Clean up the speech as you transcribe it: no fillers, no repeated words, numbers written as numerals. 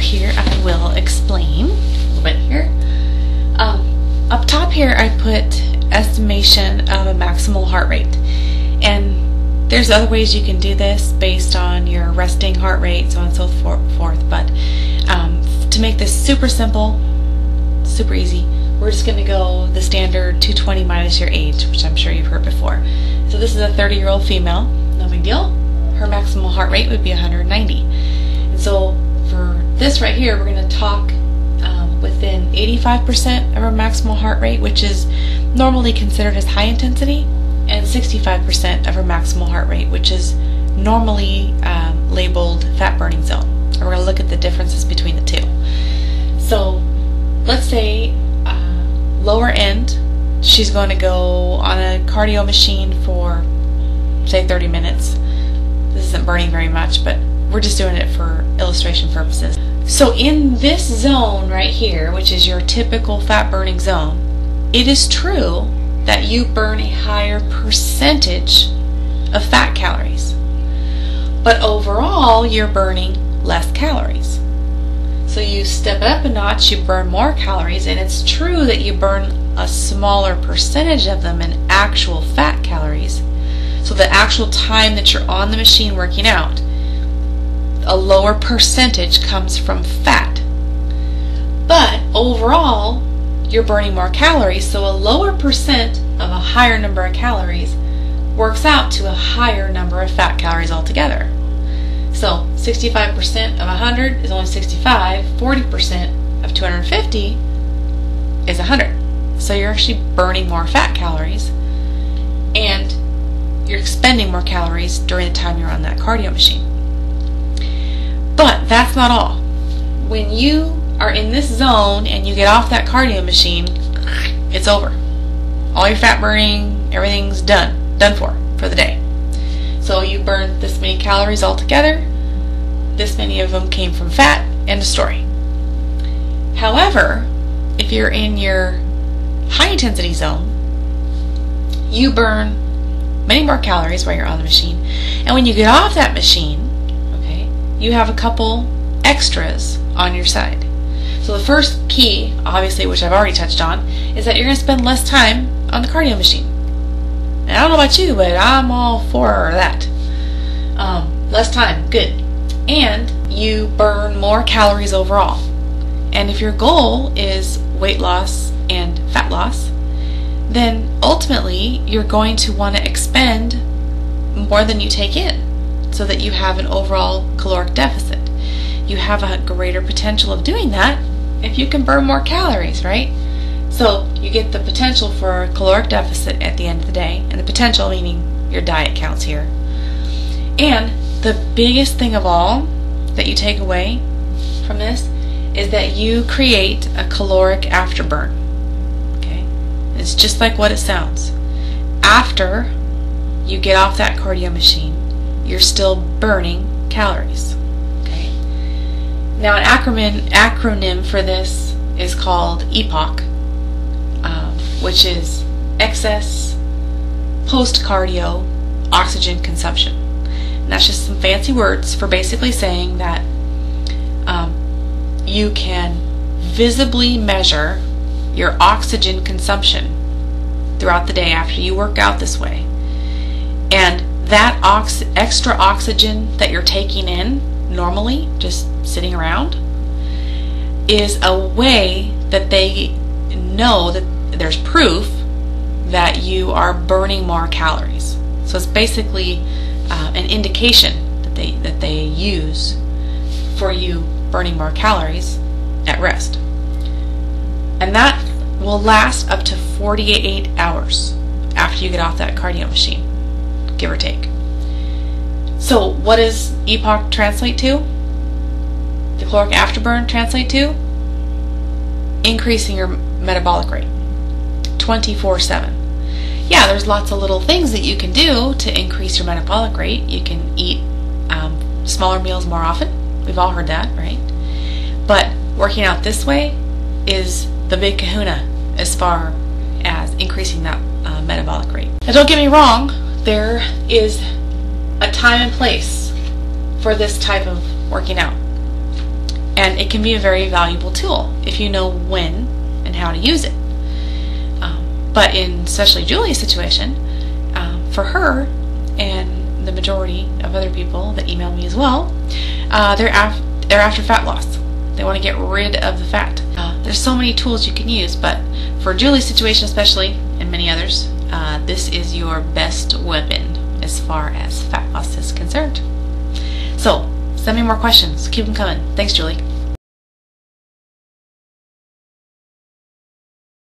here I will explain a little bit here. Up top here I put estimation of a maximal heart rate, and there's other ways you can do this based on your resting heart rate, so on and so forth, but to make this super simple, super easy, we're just going to go the standard 220 minus your age, which I'm sure you've heard before. So this is a 30-year-old female, no big deal. Her maximal heart rate would be 190. And so for this right here, we're going to talk within 85% of our maximal heart rate, which is normally considered as high intensity, and 65% of our maximal heart rate, which is normally labeled fat burning zone. And we're going to look at the differences between the two. So let's say lower end, she's going to go on a cardio machine for say 30 minutes. This isn't burning very much, but we're just doing it for illustration purposes. So in this zone right here, which is your typical fat burning zone, it is true that you burn a higher percentage of fat calories, but overall you're burning less calories. So you step it up a notch, you burn more calories, and it's true that you burn a smaller percentage of them in actual fat calories. So the actual time that you're on the machine working out, a lower percentage comes from fat. But overall, you're burning more calories, so a lower percent of a higher number of calories works out to a higher number of fat calories altogether. So 65% of 100 is only 65, 40% of 250 is 100. So you're actually burning more fat calories, and you're expending more calories during the time you're on that cardio machine. But that's not all. When you are in this zone and you get off that cardio machine, it's over. All your fat burning, everything's done for the day. So you burned this many calories altogether, this many of them came from fat, end of story. However, if you're in your high intensity zone, you burn many more calories while you're on the machine, and when you get off that machine, you have a couple extras on your side. So the first key, obviously, which I've already touched on, is that you're going to spend less time on the cardio machine. And I don't know about you, but I'm all for that. Less time, good. And you burn more calories overall. And if your goal is weight loss and fat loss, then ultimately you're going to want to expend more than you take in, so that you have an overall caloric deficit. You have a greater potential of doing that if you can burn more calories, right? So you get the potential for a caloric deficit at the end of the day, and the potential meaning your diet counts here. And the biggest thing of all that you take away from this is that you create a caloric afterburn. Okay? It's just like what it sounds. After you get off that cardio machine, you're still burning calories. Okay. Now an acronym for this is called EPOC, which is excess post-cardio oxygen consumption. And that's just some fancy words for basically saying that you can visibly measure your oxygen consumption throughout the day after you work out this way. And that extra oxygen that you're taking in normally, just sitting around, is a way that they know that there's proof that you are burning more calories. So it's basically an indication that they use for you burning more calories at rest. And that will last up to 48 hours after you get off that cardio machine, give or take. So what does EPOC translate to? The caloric afterburn translate to? Increasing your metabolic rate 24/7. Yeah, there's lots of little things that you can do to increase your metabolic rate. You can eat smaller meals more often. We've all heard that, right? But working out this way is the big kahuna as far as increasing that metabolic rate. Now don't get me wrong, there is a time and place for this type of working out. and it can be a very valuable tool if you know when and how to use it. But in especially Julie's situation, for her and the majority of other people that email me as well, they're after fat loss. They want to get rid of the fat. There's so many tools you can use, but for Julie's situation especially, and many others, this is your best weapon as far as fat loss is concerned. So, send me more questions. Keep them coming. Thanks, Julie.